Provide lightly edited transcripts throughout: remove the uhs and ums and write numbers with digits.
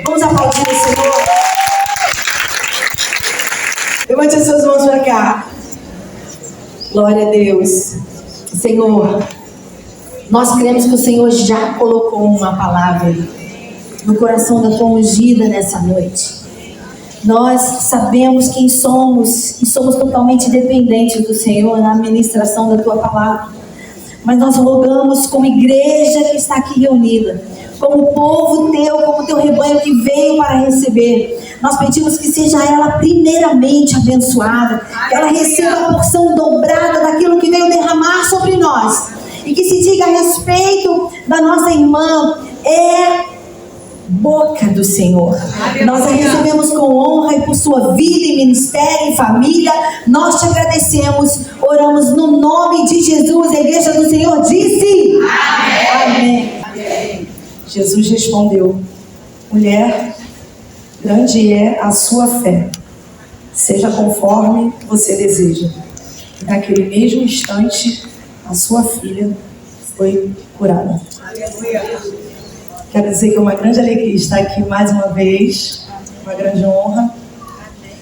Vamos aplaudir o Senhor. Levante as suas mãos para cá. Glória a Deus. Senhor, nós cremos que o Senhor já colocou uma palavra no coração da tua ungida nessa noite. Nós sabemos quem somos e somos totalmente dependentes do Senhor na administração da tua palavra. Mas nós rogamos como igreja que está aqui reunida, como povo teu, como teu rebanho que veio para receber. Nós pedimos que seja ela primeiramente abençoada, que ela receba a porção dobrada daquilo que veio derramar sobre nós. E que se diga a respeito da nossa irmã, é boca do Senhor. Nós a recebemos com honra e por sua vida e ministério e família. Nós te agradecemos, oramos no nome de Jesus. A igreja do Senhor disse amém. Amém. Jesus respondeu: mulher, grande é a sua fé, seja conforme você deseja. E naquele mesmo instante a sua filha foi curada. Quero dizer que é uma grande alegria estar aqui mais uma vez, uma grande honra.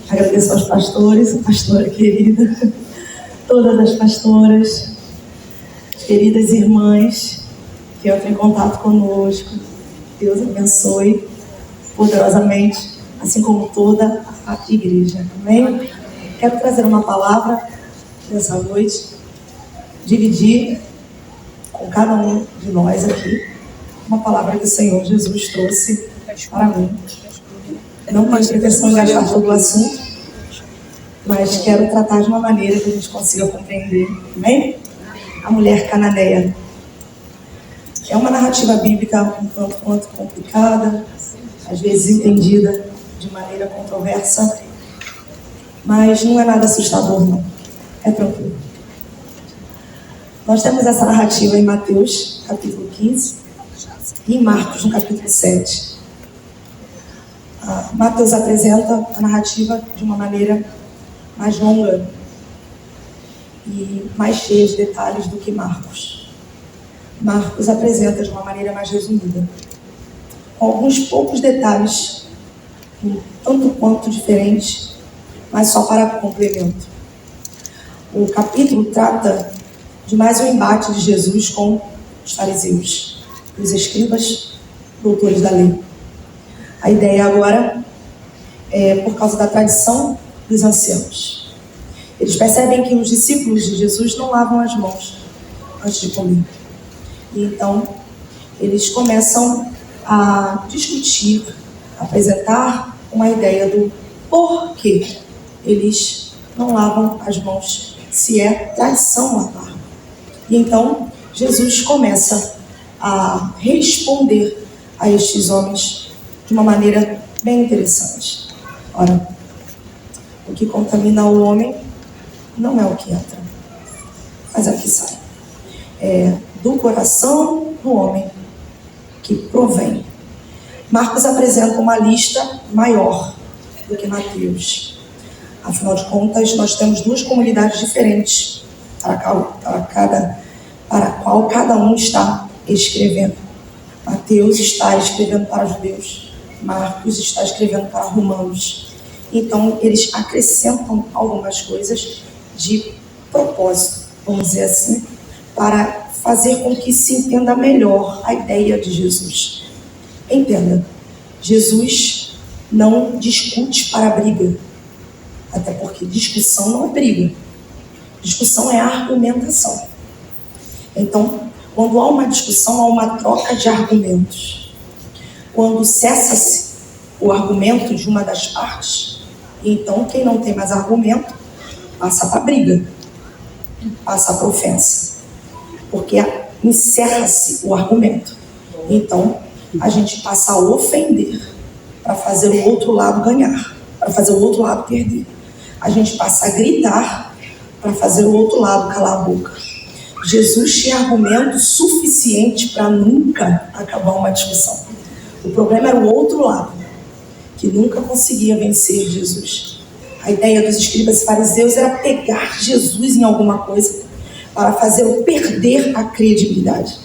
Agradeço aos pastores, a pastora querida, todas as pastoras, as queridas irmãs que entram em contato conosco. Deus abençoe poderosamente, assim como toda a igreja. Amém? Quero trazer uma palavra nessa noite, dividir com cada um de nós aqui uma palavra que o Senhor Jesus trouxe para mim. Não tenho pretensão de gastar todo o assunto, mas quero tratar de uma maneira que a gente consiga compreender. Amém? A mulher cananeia. É uma narrativa bíblica um tanto quanto complicada, às vezes entendida de maneira controversa, mas não é nada assustador, não. É tranquilo. Nós temos essa narrativa em Mateus, capítulo 15, e em Marcos, no capítulo 7. Mateus apresenta a narrativa de uma maneira mais longa e mais cheia de detalhes do que Marcos. Marcos apresenta de uma maneira mais resumida, com alguns poucos detalhes, tanto quanto diferentes, mas só para complemento. O capítulo trata de mais um embate de Jesus com os fariseus, os escribas, doutores da lei. A ideia agora é por causa da tradição dos anciãos. Eles percebem que os discípulos de Jesus não lavam as mãos antes de comer. E então eles começam a discutir, a apresentar uma ideia do porquê eles não lavam as mãos, se é tradição lavar. E então Jesus começa a responder a estes homens de uma maneira bem interessante. Ora, o que contamina o homem não é o que entra, mas é o que sai. É do coração do homem que provém. Marcos apresenta uma lista maior do que Mateus. Afinal de contas, nós temos duas comunidades diferentes para a qual cada um está escrevendo. Mateus está escrevendo para judeus, Marcos está escrevendo para romanos. Então, eles acrescentam algumas coisas de propósito, vamos dizer assim, para fazer com que se entenda melhor a ideia de Jesus. Entenda, Jesus não discute para briga, até porque discussão não é briga, discussão é argumentação. Então, quando há uma discussão, há uma troca de argumentos. Quando cessa-se o argumento de uma das partes, então quem não tem mais argumento passa para a briga, passa para a ofensa, porque encerra-se o argumento. Então a gente passa a ofender para fazer o outro lado ganhar, para fazer o outro lado perder. A gente passa a gritar para fazer o outro lado calar a boca. Jesus tinha argumento suficiente para nunca acabar uma discussão. O problema era o outro lado, que nunca conseguia vencer Jesus. A ideia dos escribas e fariseus era pegar Jesus em alguma coisa para fazê-lo perder a credibilidade.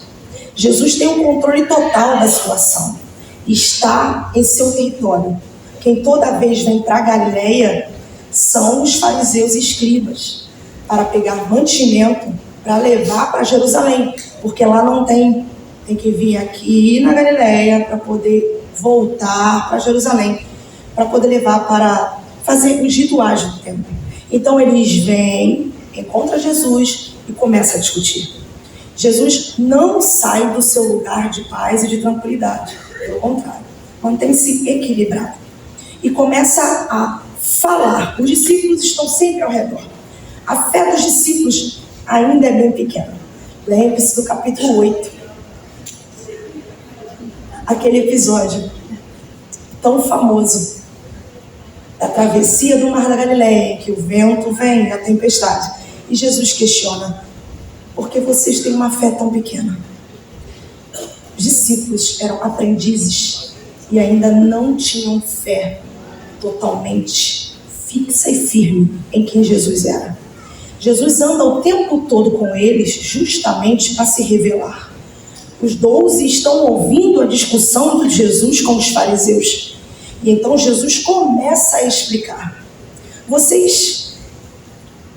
Jesus tem um controle total da situação. está em seu território. Quem toda vez vem para Galileia são os fariseus e escribas, para pegar mantimento, para levar para Jerusalém, porque lá não tem que vir aqui na Galileia para poder voltar para Jerusalém, para poder levar para fazer os rituais do templo. Então eles vêm, encontram Jesus e começam a discutir. Jesus não sai do seu lugar de paz e de tranquilidade, pelo contrário, mantém-se equilibrado e começa a falar. Os discípulos estão sempre ao redor. A fé dos discípulos ainda é bem pequena. Lembre-se do capítulo 8. Aquele episódio tão famoso da travessia do Mar da Galileia, que o vento vem, a tempestade. E Jesus questiona: por que vocês têm uma fé tão pequena? Os discípulos eram aprendizes e ainda não tinham fé totalmente fixa e firme em quem Jesus era. Jesus anda o tempo todo com eles justamente para se revelar. Os 12 estão ouvindo a discussão de Jesus com os fariseus. E então Jesus começa a explicar. Vocês,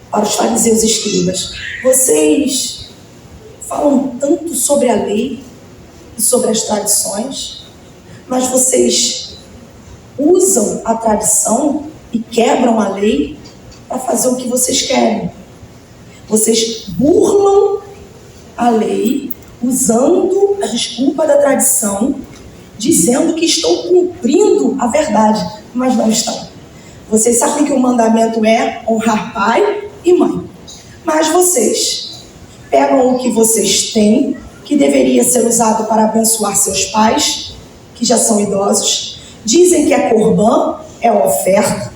para os fariseus e escribas, vocês falam tanto sobre a lei e sobre as tradições, mas vocês usam a tradição e quebram a lei para fazer o que vocês querem. Vocês burlam a lei usando a desculpa da tradição, dizendo que estão cumprindo a verdade, mas não estão. Vocês sabem que o mandamento é honrar pai e mãe, mas vocês pegam o que vocês têm, que deveria ser usado para abençoar seus pais, que já são idosos, dizem que é corbã, é oferta,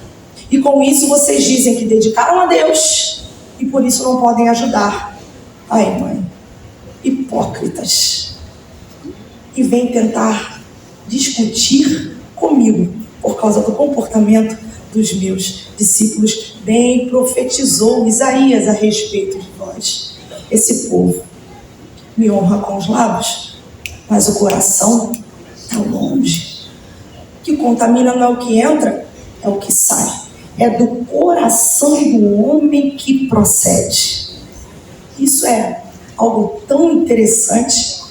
e com isso vocês dizem que dedicaram a Deus e por isso não podem ajudar pai e mãe. Hipócritas. E vem tentar discutir comigo por causa do comportamento dos meus discípulos. Bem profetizou Isaías a respeito de vós. Esse povo me honra com os lábios, mas o coração está longe. O que contamina não é o que entra, é o que sai. É do coração do homem que procede. Isso é algo tão interessante,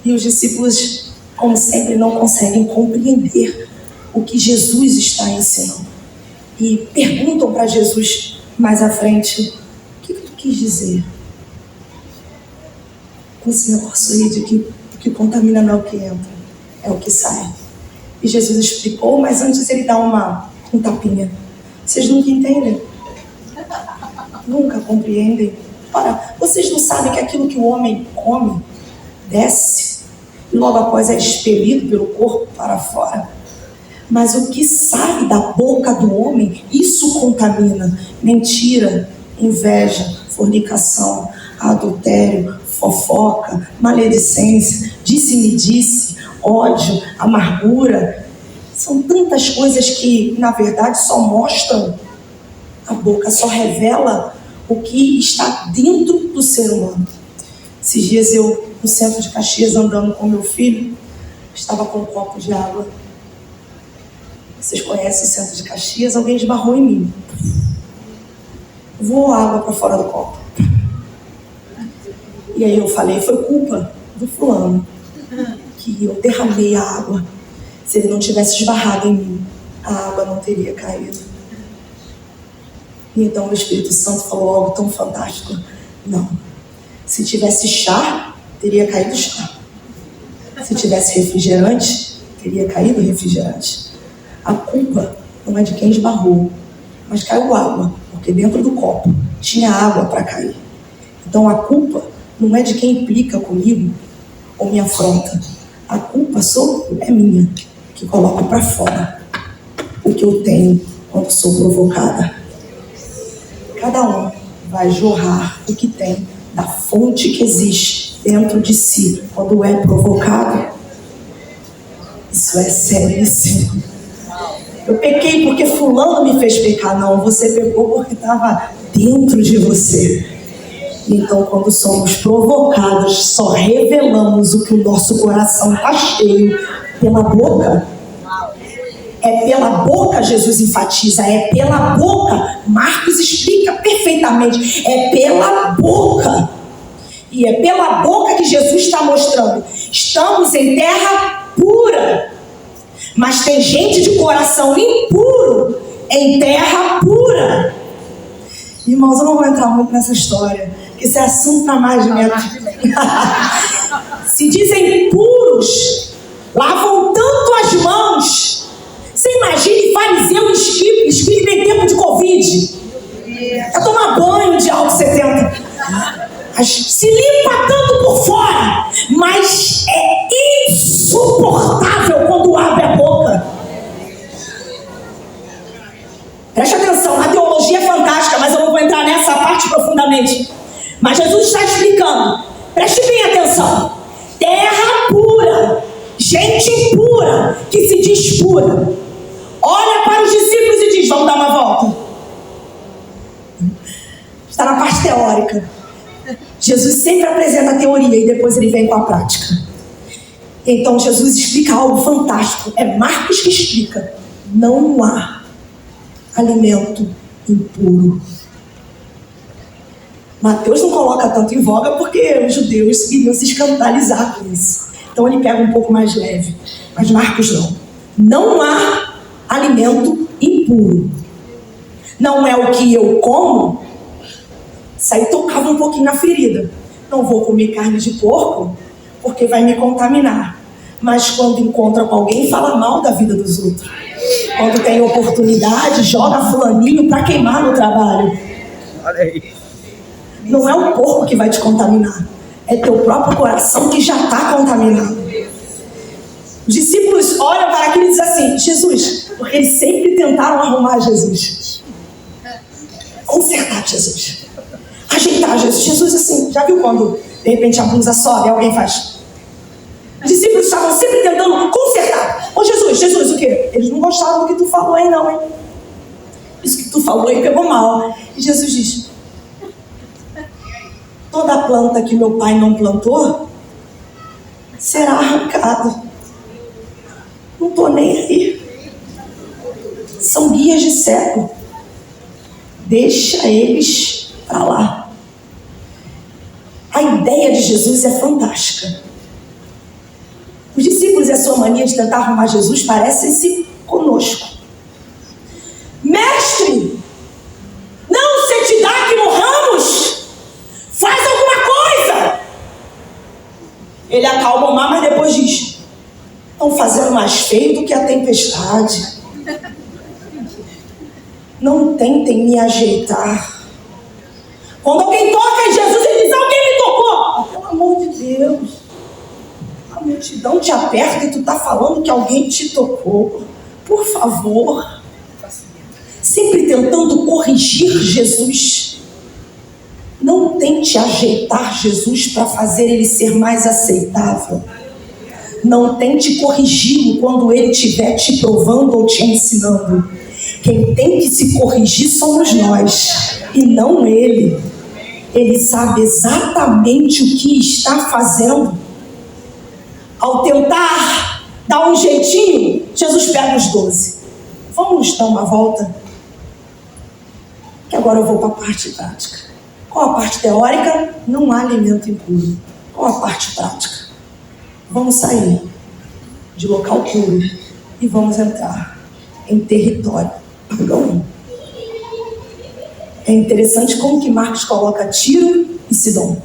e os discípulos, como sempre, não conseguem compreender o que Jesus está ensinando. E perguntam para Jesus mais à frente: o que tu quis dizer com esse negócio aí de que o que contamina não é o que entra, é o que sai? E Jesus explicou, mas antes ele dá um tapinha. Vocês nunca entendem? Nunca compreendem? Ora, vocês não sabem que aquilo que o homem come, desce, e logo após é expelido pelo corpo para fora? Mas o que sai da boca do homem, isso contamina. Mentira, inveja, fornicação, adultério, fofoca, maledicência, disse-me-disse, ódio, amargura. São tantas coisas que, na verdade, só mostram a boca, só revela o que está dentro do ser humano. Esses dias eu, no centro de Caxias, andando com meu filho, estava com um copo de água. Vocês conhecem o centro de Caxias? Alguém esbarrou em mim. Voou água para fora do copo. E aí eu falei: foi culpa do fulano que eu derramei a água. Se ele não tivesse esbarrado em mim, a água não teria caído. E então o Espírito Santo falou algo tão fantástico: não, se tivesse chá, teria caído chá. Se tivesse refrigerante, teria caído refrigerante. A culpa não é de quem esbarrou, mas caiu água, porque dentro do copo tinha água para cair. Então a culpa não é de quem implica comigo ou me afronta. A culpa é minha, que coloco para fora o que eu tenho quando sou provocada. Cada um vai jorrar o que tem da fonte que existe dentro de si quando é provocado. Isso é seríssimo. Eu pequei porque fulano me fez pecar. Não, você pecou porque estava dentro de você. Então, quando somos provocados, só revelamos o que o nosso coração está cheio pela boca. É pela boca, Jesus enfatiza, é pela boca. Marcos explica perfeitamente, é pela boca. E é pela boca que Jesus está mostrando. Estamos em terra pura, mas tem gente de coração impuro em terra pura. Irmãos, eu não vou entrar muito nessa história, porque esse assunto está mais de medo. Se dizem puros, lavam tanto as mãos. Você imagine fariseu espírito em tempo de Covid. É tomar banho de álcool 70. Se limpa tanto por fora, mas é insuportável quando abre a boca. Preste atenção, a teologia é fantástica, mas eu não vou entrar nessa parte profundamente. Mas Jesus está explicando. Preste bem atenção. Terra pura, gente pura, que se diz pura. Olha para os discípulos e diz: vamos dar uma volta. Está na parte teórica. Jesus sempre apresenta a teoria e depois ele vem com a prática. Então Jesus explica algo fantástico. É Marcos que explica. Não há alimento impuro. Mateus não coloca tanto em voga porque os judeus iriam se escandalizar com isso. Então ele pega um pouco mais leve. Mas Marcos não. Não há alimento impuro. Não é o que eu como. Isso aí tocava um pouquinho na ferida. Não vou comer carne de porco porque vai me contaminar. Mas quando encontra com alguém, fala mal da vida dos outros. Quando tem oportunidade, joga fulaninho para queimar no trabalho. Olha aí. Não é o porco que vai te contaminar. É teu próprio coração que já está contaminado. Os discípulos olham para aquilo e dizem assim: Jesus, porque eles sempre tentaram arrumar Jesus. Consertar Jesus. Ajeitar Jesus. Jesus assim, já viu quando de repente a blusa sobe e alguém faz? Os discípulos estavam sempre tentando consertar. Ô Jesus, o quê? Eles não gostaram do que tu falou aí não, hein? Isso que tu falou aí pegou mal. E Jesus diz: toda planta que meu pai não plantou será arrancada. Não estou nem aí. São guias de cego. Deixa eles para lá. A ideia de Jesus é fantástica. Os discípulos e a sua mania de tentar arrumar Jesus parecem-se conosco. Mestre, não se te dá que morramos? Faz alguma coisa. Ele acalma o mar, mas depois diz: estão fazendo mais feio do que a tempestade. Não tentem me ajeitar. Quando alguém toca em Jesus, ele diz: alguém me tocou. Pelo amor de Deus, a multidão te aperta e tu está falando que alguém te tocou. Por favor. Sempre tentando corrigir Jesus. Não tente ajeitar Jesus para fazer ele ser mais aceitável. Não tente corrigi-lo quando ele estiver te provando ou te ensinando. Quem tem que se corrigir somos nós e não ele. Ele sabe exatamente o que está fazendo. Ao tentar dar um jeitinho, Jesus pega os 12. Vamos dar uma volta? Que agora eu vou para a parte prática. Qual a parte teórica? Não há alimento impuro. Qual a parte prática? Vamos sair de local puro e vamos entrar em território pagão. É interessante como que Marcos coloca Tiro e Sidom.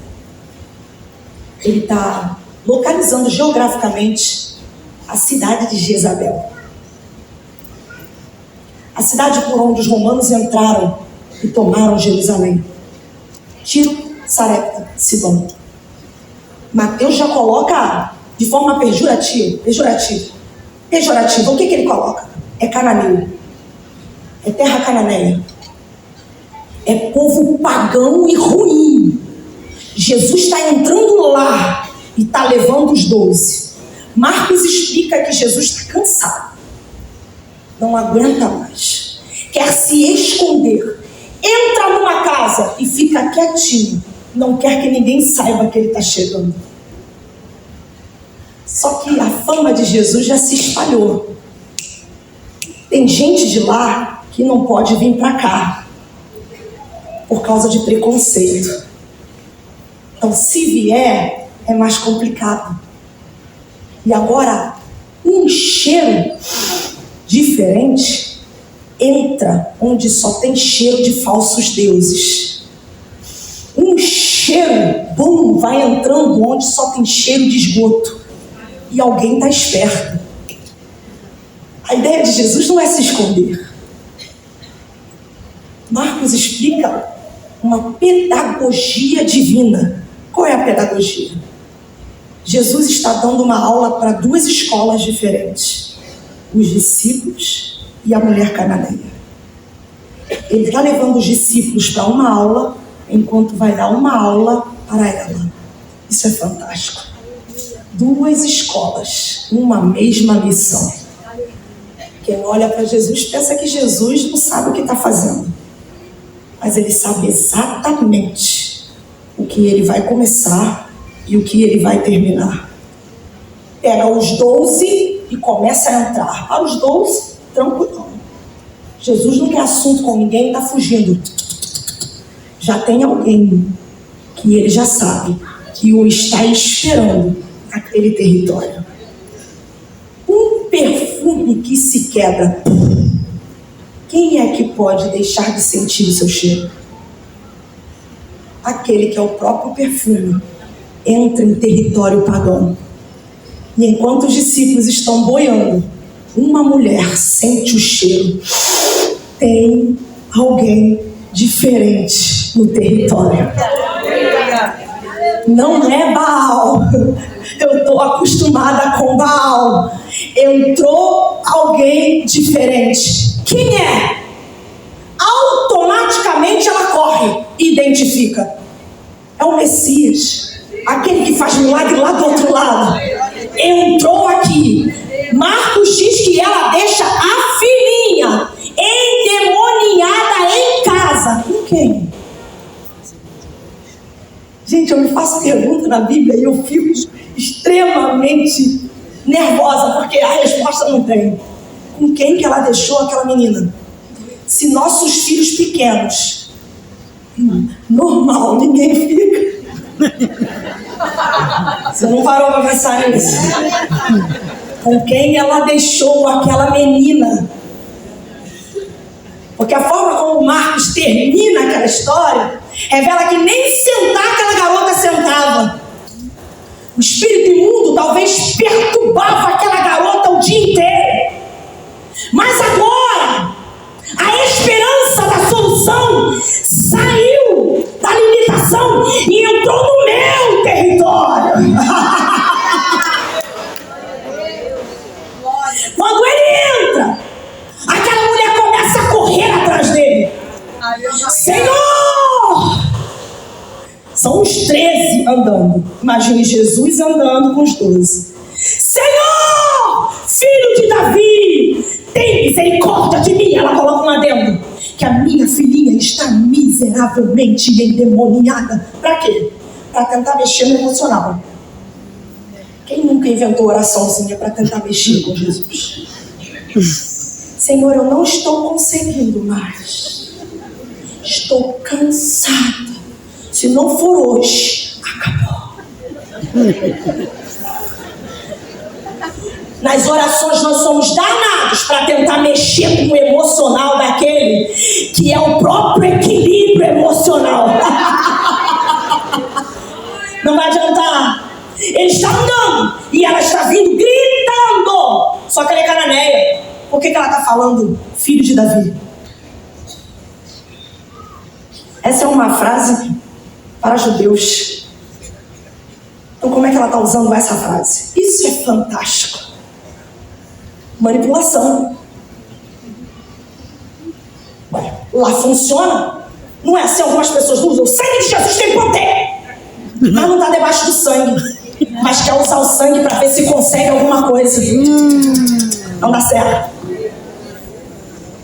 Ele está localizando geograficamente a cidade de Jezabel. A cidade por onde os romanos entraram e tomaram Jerusalém. Tiro, Sarepta, Sidom. Mateus já coloca de forma pejorativa. O que ele coloca? É cananeu. É terra cananeia. É povo pagão e ruim. Jesus está entrando lá e está levando os 12. Marcos explica que Jesus está cansado. Não aguenta mais. Quer se esconder. Entra numa casa e fica quietinho. Não quer que ninguém saiba que ele está chegando. Só que a fama de Jesus já se espalhou. Tem gente de lá que não pode vir para cá por causa de preconceito. Então, se vier, é mais complicado. E agora, um cheiro diferente entra onde só tem cheiro de falsos deuses. Um cheiro bom vai entrando onde só tem cheiro de esgoto. E alguém está esperto. A ideia de Jesus não é se esconder. Marcos explica uma pedagogia divina. Qual é a pedagogia? Jesus está dando uma aula para duas escolas diferentes. Os discípulos e a mulher cananeia. Ele está levando os discípulos para uma aula, enquanto vai dar uma aula para ela. Isso é fantástico. Duas escolas, uma mesma missão. Quem olha para Jesus pensa que Jesus não sabe o que está fazendo. Mas ele sabe exatamente o que ele vai começar e o que ele vai terminar. Pega os 12 e começa a entrar. Para os 12, tranquilo. Jesus não quer assunto com ninguém, está fugindo. Já tem alguém que ele já sabe que o está esperando naquele território. Um perfume que se quebra. Quem é que pode deixar de sentir o seu cheiro? Aquele que é o próprio perfume entra em território pagão. E enquanto os discípulos estão boiando, uma mulher sente o cheiro. Tem alguém diferente no território. Não é Baal. Eu estou acostumada com Baal. Entrou alguém diferente. Quem é? Automaticamente ela corre e identifica. É o Messias. Aquele que faz milagre lá do outro lado. Entrou aqui. Marcos diz que ela deixa a filhinha endemoniada em casa. Com quem? Gente, eu me faço pergunta na Bíblia e eu fico extremamente nervosa, porque a resposta não tem. Com quem que ela deixou aquela menina? Se nossos filhos pequenos, normal, ninguém fica. Você não parou para pensar nisso? Com quem ela deixou aquela menina? Porque a forma como o Marcos termina aquela história revela que nem sentar aquela garota sentava. O espírito imundo talvez perturbava aquela garota o dia inteiro. Mas agora, a esperança da solução saiu da limitação e entrou no meu território. Quando ele entra, aquela mulher começa a correr atrás dele. Senhor! São os 13 andando. Imagine Jesus andando com os 12. Senhor! Filho de Davi! Tem misericórdia de mim. Ela coloca um adendo. Que a minha filhinha está miseravelmente endemoniada. Para quê? Para tentar mexer no emocional. Quem nunca inventou oraçãozinha para tentar mexer com Jesus? Senhor, eu não estou conseguindo mais. Estou cansada. Se não for hoje, acabou. Nas orações nós somos danados para tentar mexer com o emocional daquele que é o próprio equilíbrio emocional. Não vai adiantar. Ele está andando e ela está vindo gritando. Só que ela é cananeia. Por que ela está falando filho de Davi? Essa é uma frase para judeus. Então como é que ela está usando essa frase? Isso é fantástico. Manipulação. Ué, lá funciona? Não é assim? Algumas pessoas usam. O sangue de Jesus tem poder. Mas não está debaixo do sangue. Mas quer usar o sangue para ver se consegue alguma coisa. Não dá certo.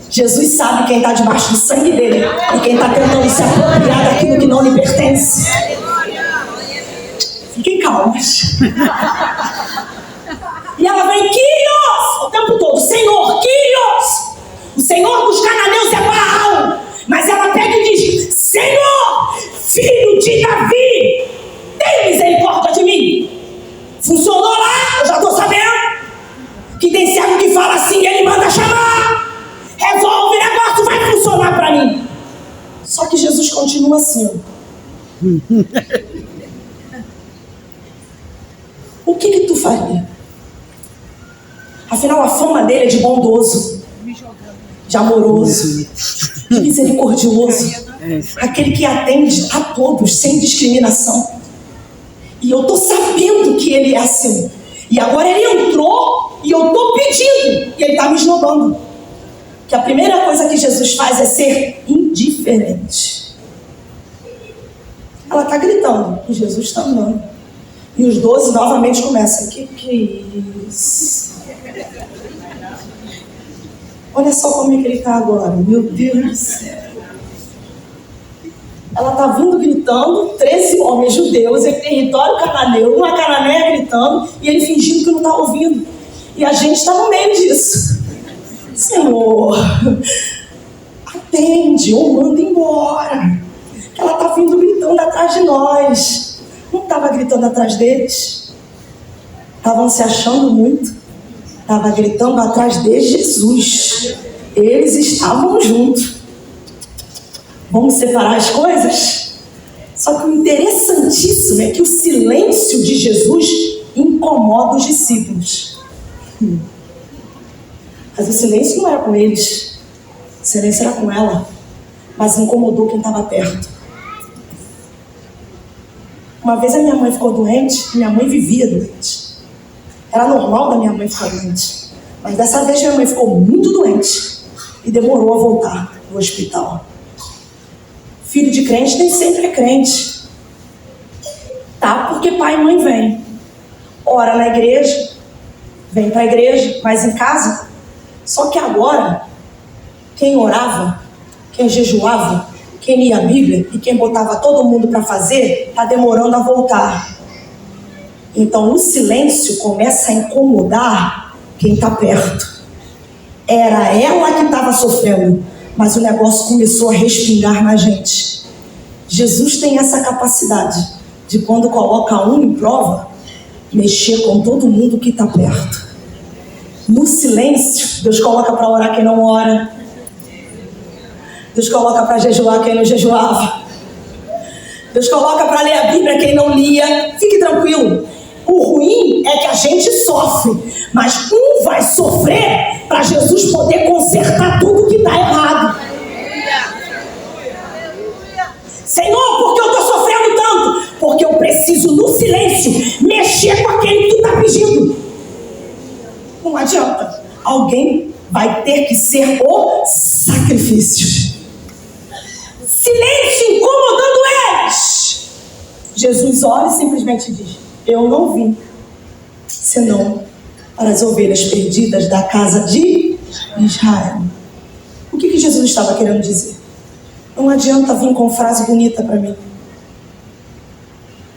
Jesus sabe quem está debaixo do sangue dele e quem está tentando se apropriar daquilo que não lhe pertence. Fiquem calmas. E ela vem, Kyrios, o tempo todo, Senhor, Kyrios. O Senhor dos cananeus é Baal. Mas ela pega e diz, Senhor, filho de Davi, tem misericórdia de mim. Funcionou lá, eu já estou sabendo. Que tem servo que fala assim, ele manda chamar. Resolve o negócio, vai funcionar para mim. Só que Jesus continua assim, ó. O que tu faria? Afinal, a fama dele é de bondoso, de amoroso, de misericordioso, aquele que atende a todos, sem discriminação. E eu estou sabendo que ele é assim. E agora ele entrou e eu estou pedindo. E ele está me esnobando. Que a primeira coisa que Jesus faz é ser indiferente. Ela está gritando e Jesus está andando. E os 12 novamente começam. Que é isso? Olha só como é que ele está agora. Meu Deus do céu. Ela está vindo gritando, 13 homens judeus em território cananeu, uma cananeia gritando, e ele fingindo que não está ouvindo. E a gente está no meio disso. Senhor, atende ou manda embora. Ela está vindo gritando atrás de nós. Não estava gritando atrás deles. Estavam se achando muito. Estava gritando atrás de Jesus. Eles estavam juntos. Vamos separar as coisas? Só que o interessantíssimo é que o silêncio de Jesus incomoda os discípulos. Mas o silêncio não era com eles. O silêncio era com ela. Mas incomodou quem estava perto. Uma vez a minha mãe ficou doente. Minha mãe vivia doente. Era normal da minha mãe ficar doente. Mas dessa vez minha mãe ficou muito doente. E demorou a voltar do hospital. Filho de crente nem sempre é crente. Tá? Porque pai e mãe vêm. Ora na igreja. Vem para a igreja. Mas em casa. Só que agora, quem orava, quem jejuava, quem lia a Bíblia e quem botava todo mundo para fazer, está demorando a voltar. Então o silêncio começa a incomodar quem está perto. Era ela que estava sofrendo, mas o negócio começou a respingar na gente. Jesus tem essa capacidade de, quando coloca um em prova, mexer com todo mundo que está perto. No silêncio, Deus coloca para orar quem não ora. Deus coloca para jejuar quem não jejuava. Deus coloca para ler a Bíblia quem não lia. Fique tranquilo. O ruim é que a gente sofre, mas um vai sofrer para Jesus poder consertar tudo que está errado. Senhor, por que eu estou sofrendo tanto? Porque eu preciso, no silêncio, mexer com aquele que tu está pedindo. Não adianta. Alguém vai ter que ser o sacrifício. Silêncio incomodando eles. Jesus olha e simplesmente diz: eu não vim senão para as ovelhas perdidas da casa de Israel. O que Jesus estava querendo dizer? Não adianta vir com frase bonita para mim.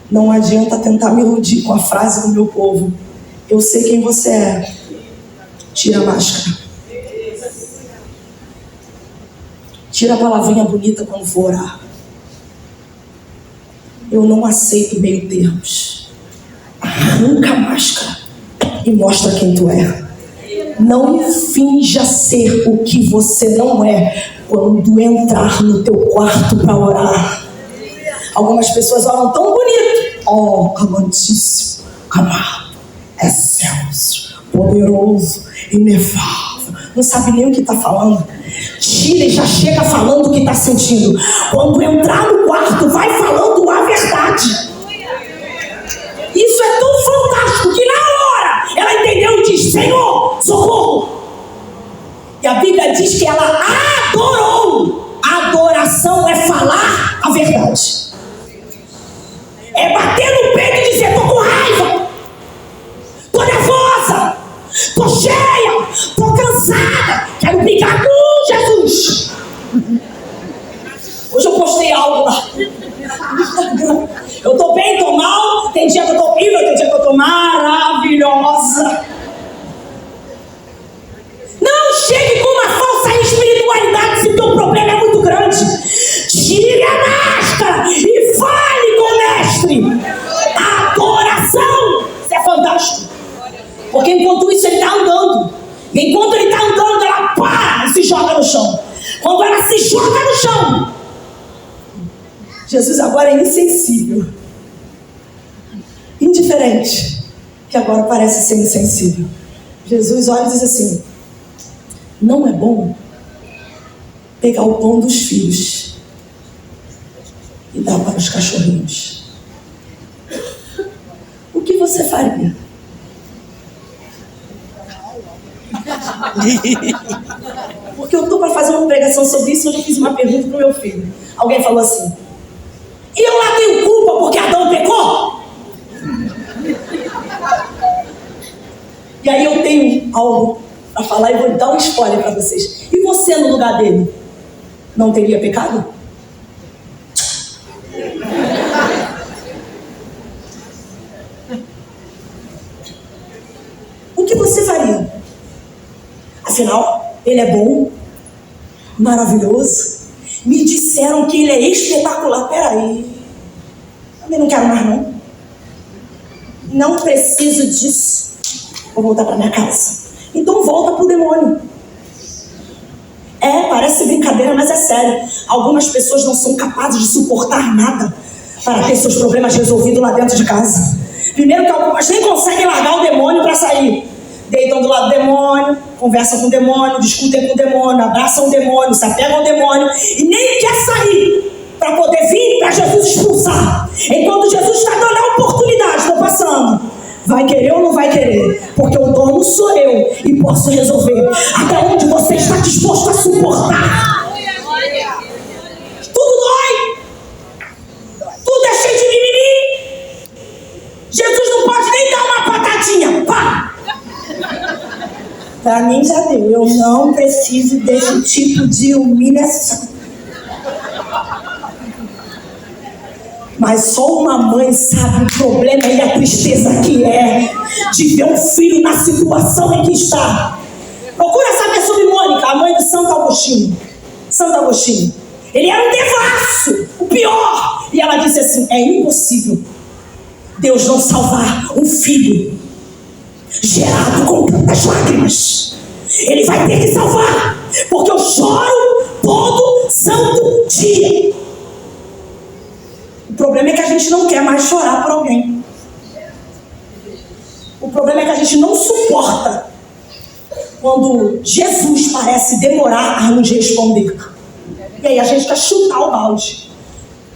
Não adianta tentar me iludir com a frase do meu povo. Eu sei quem você é. Tira a máscara. Tira a palavrinha bonita quando for orar. Eu não aceito meio termos. Arranca a máscara e mostra quem tu é. Não finja ser o que você não é quando entrar no teu quarto para orar. Algumas pessoas oram tão bonito. Oh, amantíssimo, amado, excelso, poderoso, inefável. Não sabe nem o que está falando. Tira e já chega falando o que está sentindo. Quando entrar no quarto, vai falando a verdade. Isso é tão fantástico que na hora ela entendeu e diz: Senhor, socorro. E a Bíblia diz que ela adorou. A adoração é falar a verdade. É bater no peito e dizer: tô com raiva, tô nervosa, tô cheia, tô cansada, quero brigar com Jesus. Hoje eu postei algo lá. Eu tô bem, tô mal, tem dia que eu tô horrível, tem dia que eu tô maravilhosa. se joga no chão. Jesus agora é insensível, indiferente, que agora parece ser insensível. Jesus olha e diz assim: não é bom pegar o pão dos filhos e dar para os cachorrinhos. O que você faria? Porque eu estou para fazer uma pregação sobre isso. Eu já fiz uma pergunta para o meu filho. Alguém falou assim: e eu lá tenho culpa porque Adão pecou? E aí eu tenho algo para falar e vou dar um spoiler para vocês. E você no lugar dele, não teria pecado? O que você faria? Afinal, ele é bom, maravilhoso. Me disseram que ele é espetacular. Peraí, também não quero mais não. Não preciso disso. Vou voltar para minha casa. Então volta pro demônio. Parece brincadeira, mas é sério. Algumas pessoas não são capazes de suportar nada para ter seus problemas resolvidos lá dentro de casa. Primeiro que algumas nem conseguem largar o demônio para sair. Deitam do lado do demônio, conversam com o demônio, discutem com o demônio, abraçam o demônio, se apegam ao demônio e nem quer sair para poder vir para Jesus expulsar. Enquanto Jesus está dando a oportunidade, estou passando. Vai querer ou não vai querer? Porque o dono sou eu e posso resolver. Até onde você está disposto a suportar? Tudo dói. Tudo é cheio de mimimi. Jesus não pode nem dar uma patadinha. Pá! Para mim já deu. Eu não preciso desse tipo de humilhação. Mas só uma mãe sabe o problema e a tristeza que é de ver um filho na situação em que está. Procura saber sobre Mônica, a mãe de Santo Agostinho. Santo Agostinho. Ele era um devasso, o pior. E ela disse assim: é impossível Deus não salvar um filho gerado com tantas lágrimas. Ele vai ter que salvar, porque eu choro todo santo dia. O problema é que a gente não quer mais chorar por alguém. O problema é que a gente não suporta quando Jesus parece demorar a nos responder. E aí a gente quer chutar o balde.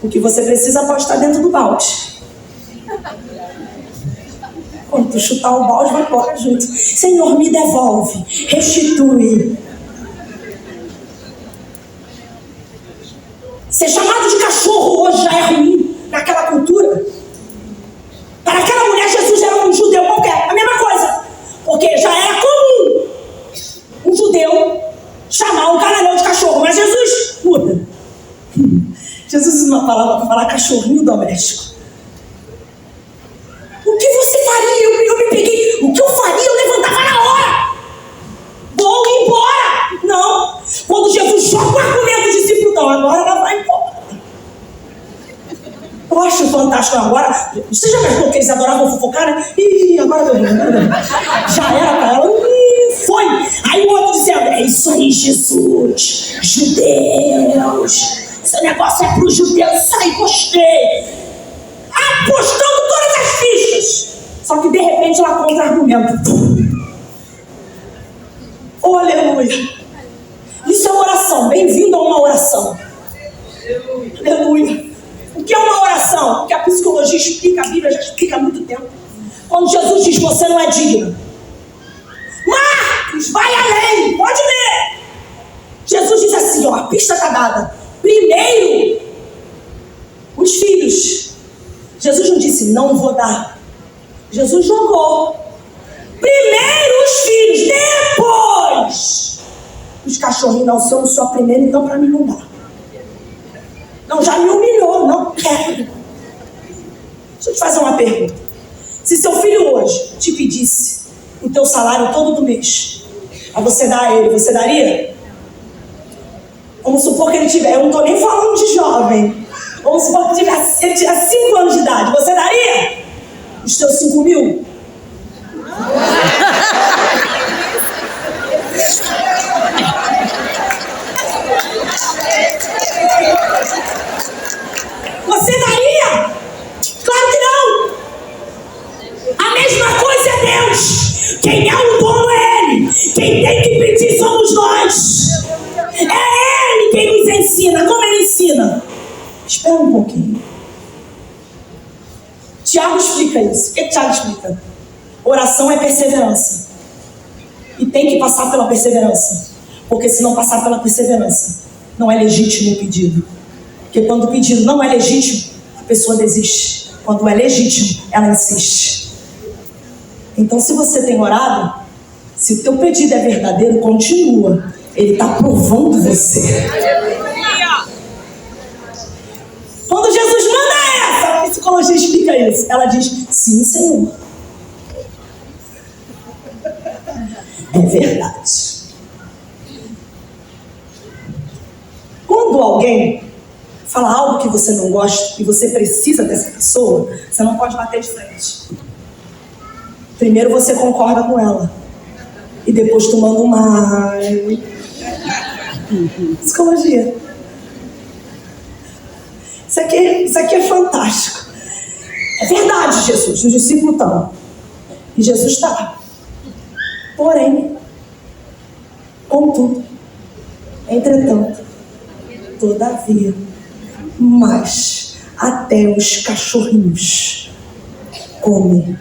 O que você precisa pode estar dentro do balde. Quando tu chutar o balde, vai embora junto. Senhor, me devolve, restitui. Ser chamado de cachorro hoje já é ruim naquela cultura. Para aquela mulher, Jesus era um judeu qualquer, a mesma coisa. Porque já era comum um judeu chamar um cananeu de cachorro. Mas Jesus muda. Jesus usa uma palavra para falar cachorrinho doméstico. O que você faria? Eu me peguei. O que eu faria? Eu levantava na hora. Vou embora. Não. Quando Jesus joga o argumento, o discípulo, não, agora ela vai embora. Eu acho fantástico agora. Você já imaginou que eles adoravam fofocar, né? Ih, agora deu. Já era para ela. Foi. Aí o outro dizendo: é isso aí, Jesus. Judeus. Esse negócio é para os judeus. Isso aí, gostei. Apostando todas as fichas. Só que de repente ela contra-argumento. Oh, aleluia. Isso é oração. Bem-vindo a uma oração. Aleluia. O que é uma oração? O que a psicologia explica, a Bíblia já explica há muito tempo. Quando Jesus diz: você não é digno. Marcos, vai além. Pode ler. Jesus diz assim, ó, a pista está dada. Primeiro, os filhos. Jesus não disse: não vou dar. Jesus jogou. Primeiro os filhos, depois os cachorrinhos. Não, se eu não sou a primeira, então para mim não dá. Não, já me humilhou, não quero. Deixa eu te fazer uma pergunta. Se seu filho hoje te pedisse o teu salário todo do mês, a você dar a ele, você daria? Vamos supor que ele tiver, eu não estou nem falando de jovem. Vamos supor que ele tiver 5 anos de idade, você daria? Os seus 5.000? É Ele quem nos ensina. Como Ele ensina? Espera um pouquinho. Tiago explica isso. O que Tiago explica? Oração é perseverança. E tem que passar pela perseverança. Porque se não passar pela perseverança, não é legítimo o pedido. Porque quando o pedido não é legítimo, a pessoa desiste. Quando é legítimo, ela insiste. Então, se você tem orado, se o teu pedido é verdadeiro, continua. Ele está provando você. Quando Jesus manda essa, a psicologia explica isso. Ela diz, sim, Senhor. É verdade. Quando alguém fala algo que você não gosta e você precisa dessa pessoa, você não pode bater de frente. Primeiro você concorda com ela. E depois tu manda uma... Psicologia. Isso aqui é fantástico. É verdade, Jesus. Os discípulos estão. E Jesus está. Porém, contudo, entretanto, todavia, mas até os cachorrinhos comem.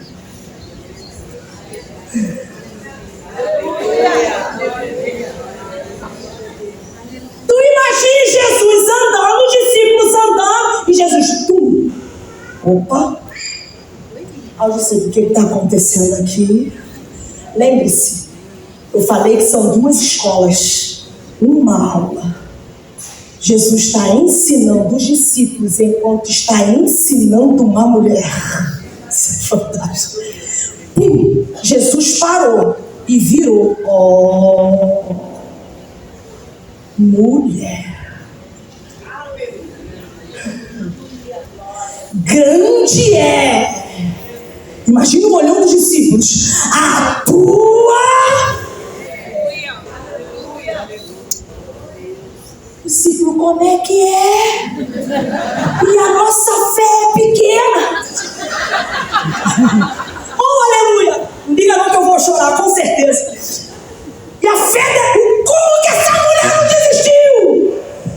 Tu imagine Jesus andando, os discípulos andando, e Jesus, opa, ao discípulo, o que está acontecendo aqui? Lembre-se, eu falei que são duas escolas, uma aula. Jesus está ensinando os discípulos enquanto está ensinando uma mulher. Isso é fantástico. Jesus parou e virou. Oh, mulher. Grande é. Imagina o olhão dos discípulos. A tua... Discípulo, como é que é? E a nossa fé é pequena. Oh, aleluia. Não diga não que eu vou chorar, com certeza. E a fé dela... Como que essa mulher não desistiu?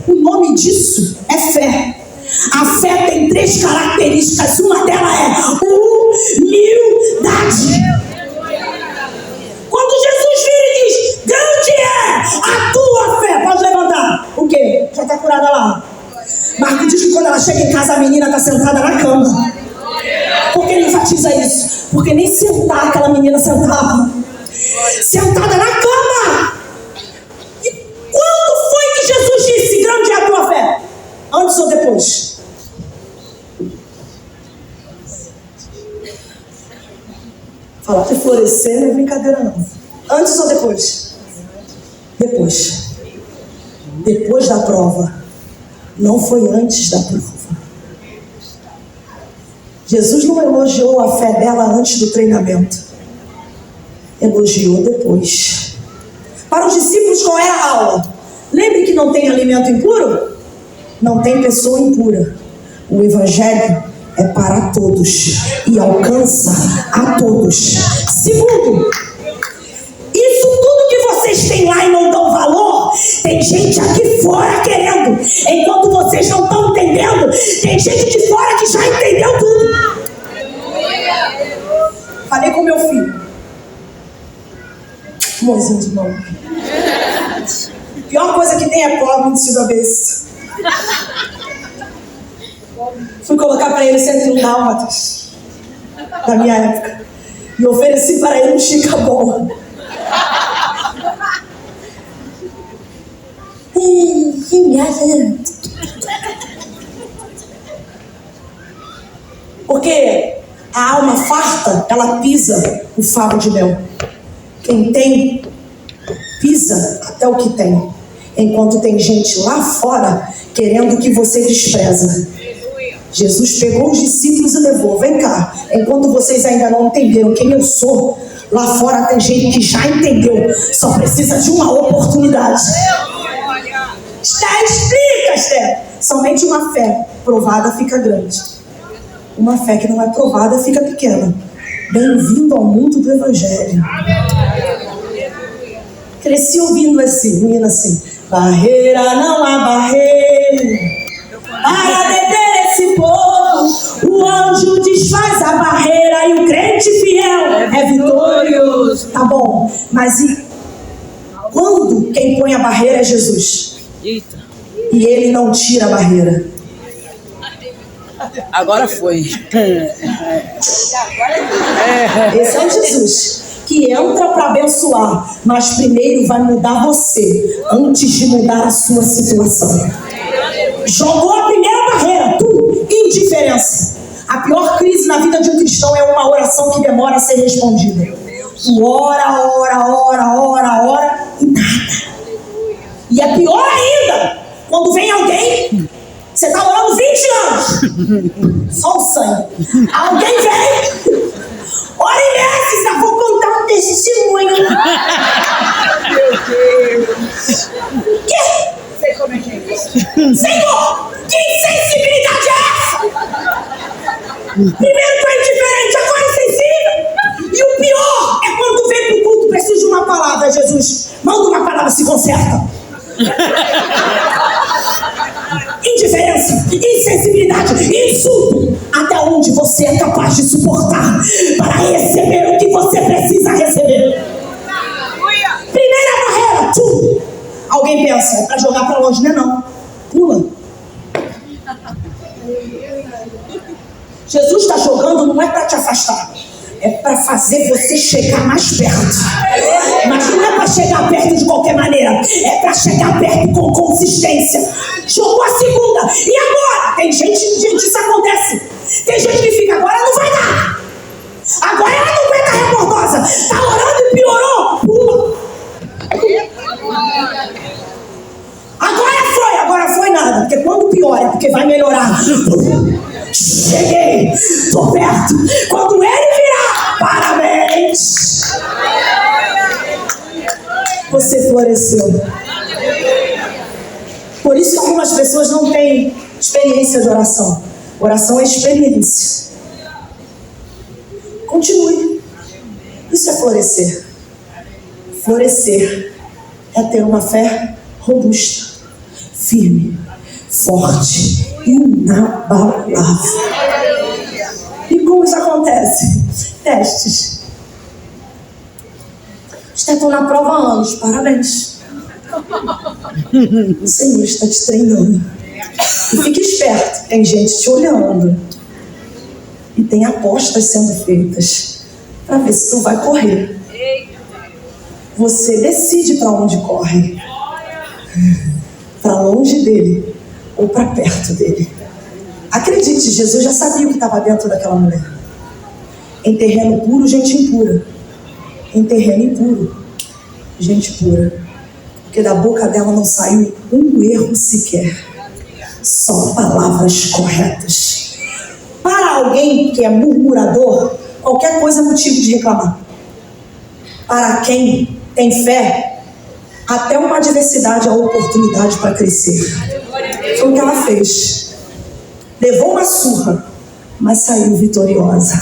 O nome disso é fé. A fé tem 3 características. Uma delas é humildade. Quando Jesus vira e diz, grande é a tua fé. Pode levantar. O quê? Já está curada lá. Marcos diz que quando ela chega em casa, a menina está sentada na cama. Por que ele enfatiza isso? Porque nem sentar aquela menina sentava. Sentada na cama. E quando foi que Jesus disse, grande é a tua fé? Antes ou depois? Falar de florescer não é brincadeira não. Antes ou depois? Depois. Depois da prova. Não foi antes da prova. Jesus não elogiou a fé dela antes do treinamento. Elogiou depois. Para os discípulos, qual era a aula? Lembre que não tem alimento impuro? Não tem pessoa impura. O Evangelho é para todos e alcança a todos. Segundo, isso tudo que vocês têm lá e não dão valor, tem gente aqui fora querendo. Enquanto vocês não estão entendendo, tem gente de fora que já entendeu tudo. Falei com meu filho. Mozinho de mão. Pior coisa que tem é pobre de da besta. Fui colocar para ele 101 dálmatas da minha época e ofereci para ele um chica-bola. Porque a alma farta, ela pisa o favo de mel. Quem tem, pisa até o que tem. Enquanto tem gente lá fora querendo o que você despreza. Jesus pegou os discípulos e levou. Vem cá, enquanto vocês ainda não entenderam quem eu sou, lá fora tem gente que já entendeu. Só precisa de uma oportunidade. Explica, Esther. Somente uma fé provada fica grande. Uma fé que não é provada fica pequena. Bem-vindo ao mundo do Evangelho. Cresci ouvindo assim, menina assim. Barreira, não há barreira para deter esse povo. O anjo desfaz a barreira e o crente fiel é vitorioso. Tá bom, mas e quando quem põe a barreira é Jesus? Eita. E ele não tira a barreira. Agora foi. Esse é o Jesus que entra para abençoar, mas primeiro vai mudar você antes de mudar a sua situação. Jogou a primeira barreira, indiferença. A pior crise na vida de um cristão é uma oração que demora a ser respondida. Tu ora e nada. E é pior ainda quando vem alguém. Você está orando 20 anos. Só o sangue. Alguém vem. Ora em meses, vou contar um testemunho. Meu Deus. Que? Sei como é que é isso. Senhor, que insensibilidade é essa? Primeiro tu é indiferente, agora é insensível. E o pior é quando tu vem pro culto, precisa de uma palavra. Jesus, manda uma palavra, se conserta. Indiferença, insensibilidade, insulto. Até onde você é capaz de suportar para receber o que você precisa receber? Primeira barreira, alguém pensa, é para jogar para longe, não. Pula. Jesus está jogando, não é para te afastar, é para fazer você chegar mais perto. Mas não é para chegar perto de qualquer maneira, é para chegar perto com consistência. Jogou a segunda, e agora? Tem gente, isso acontece. Tem gente que fica, agora não vai dar. Agora ela não aguenta a rebordosa. Está orando e piorou. Pula. Agora foi nada. Porque quando piora é porque vai melhorar. Cheguei, tô perto. Quando ele virar, parabéns. Você floresceu. Por isso que algumas pessoas não têm experiência de oração. Oração é experiência. Continue. Isso é florescer. Florescer é ter uma fé robusta, firme, forte, inabalável. E como isso acontece? Testes. Estão na prova há anos. Parabéns. O Senhor está te treinando. E fique esperto. Tem gente te olhando. E tem apostas sendo feitas para ver se tu vai correr. Você decide para onde corre. Para longe dele ou para perto dele. Acredite, Jesus já sabia o que estava dentro daquela mulher. Em terreno puro, gente impura. Em terreno impuro, gente pura. Porque da boca dela não saiu um erro sequer. Só palavras corretas. Para alguém que é murmurador, qualquer coisa é motivo de reclamar. Para quem tem fé, até uma adversidade é uma oportunidade para crescer. Foi o que ela fez. Levou uma surra, mas saiu vitoriosa.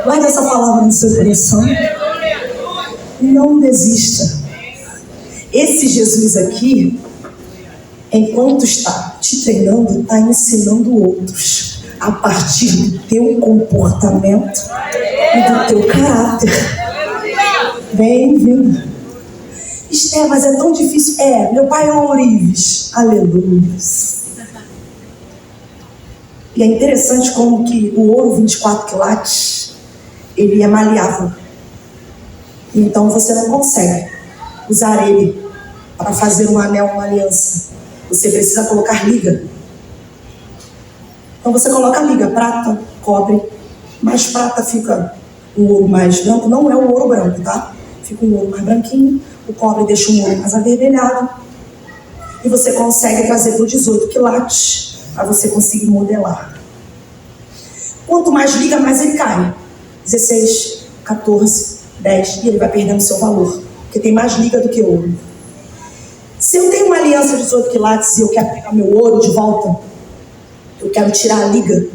Guarda essa palavra no seu coração. Não desista. Esse Jesus aqui, enquanto está te treinando, está ensinando outros a partir do teu comportamento e do teu caráter. Bem-vindo. Esther, mas é tão difícil. Meu pai é um ourives. Aleluia. E é interessante como que o ouro 24 quilates, ele é maleável. Então você não consegue usar ele para fazer um anel, uma aliança. Você precisa colocar liga. Então você coloca liga, prata, cobre. Mas prata fica um ouro mais branco. Não é o ouro branco, tá? Fica um ouro mais branquinho. O cobre deixa um ouro mais avermelhado. E você consegue trazer para o 18 quilates para você conseguir modelar. Quanto mais liga, mais ele cai. 16, 14, 10. E ele vai perdendo seu valor. Porque tem mais liga do que ouro. Se eu tenho uma aliança de 18 quilates e eu quero pegar meu ouro de volta, eu quero tirar a liga.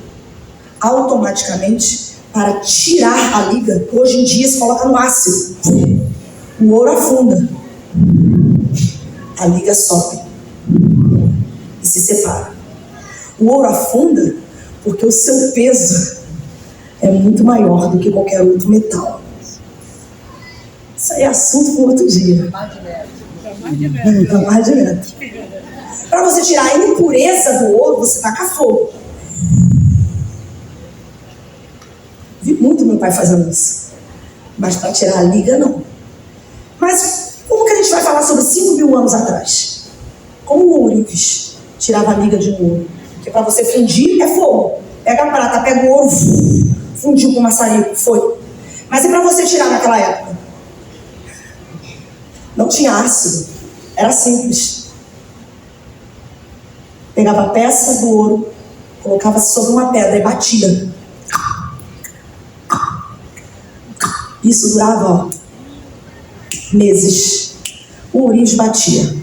Automaticamente, para tirar a liga, hoje em dia se coloca no ácido. O ouro afunda. a liga sobe e se separa. O ouro afunda porque o seu peso é muito maior do que qualquer outro metal. Isso aí é assunto para outro dia. Mais direto. Para você tirar a impureza do ouro, você taca fogo. Vi muito meu pai fazendo isso. Mas para tirar a liga, não. Mas como que a gente vai falar sobre 5.000 anos atrás? Como o ourives tirava a liga de um ouro? Porque para você fundir é fogo. Pega a prata, pega o ouro, fundiu com maçarico, foi. Mas e para você tirar naquela época? Não tinha ácido. Era simples. Pegava a peça do ouro, colocava sobre uma pedra e batia. Isso durava, meses. O ourives batia.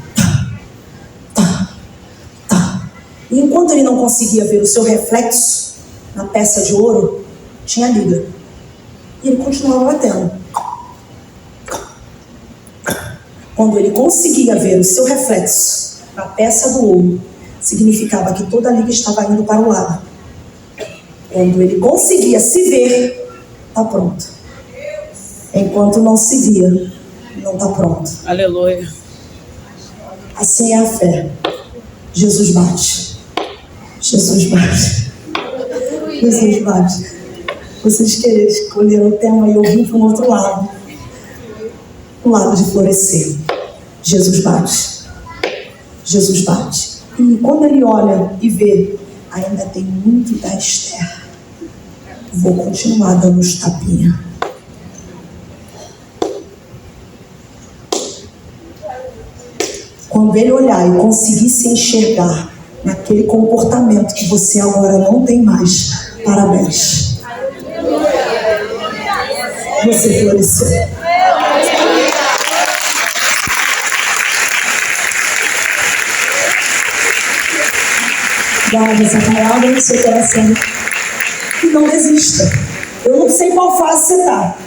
E enquanto ele não conseguia ver o seu reflexo na peça de ouro, tinha liga. E ele continuava batendo. Quando ele conseguia ver o seu reflexo na peça do ouro, significava que toda a liga estava indo para o lado. Quando ele conseguia se ver, está pronto. Enquanto não se via, não está pronto. Aleluia. Assim é a fé. Jesus bate. Jesus bate. Jesus bate. Vocês querem escolher o tema e eu vim para um outro lado. O lado de florescer. Jesus bate. Jesus bate. E quando ele olha e vê, ainda tem muito da Esther. Vou continuar dando os tapinhas. Quando ele olhar e conseguir se enxergar naquele comportamento que você agora não tem mais, parabéns. Você floresceu. Guarde essa palavra no seu coração. E não desista. Eu não sei qual fase você está.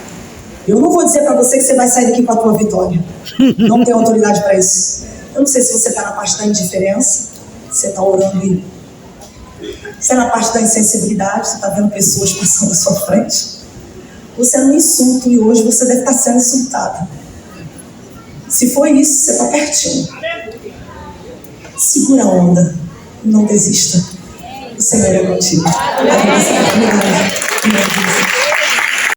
Eu não vou dizer para você que você vai sair daqui com a tua vitória. Não tenho autoridade para isso. Eu não sei se você está na parte da indiferença, você está orando e você é na parte da insensibilidade, você está vendo pessoas passando à sua frente. Você é no insulto e hoje você deve estar sendo insultado. Se foi isso, você está pertinho. Segura a onda, não desista. O Senhor é contigo. Obrigada.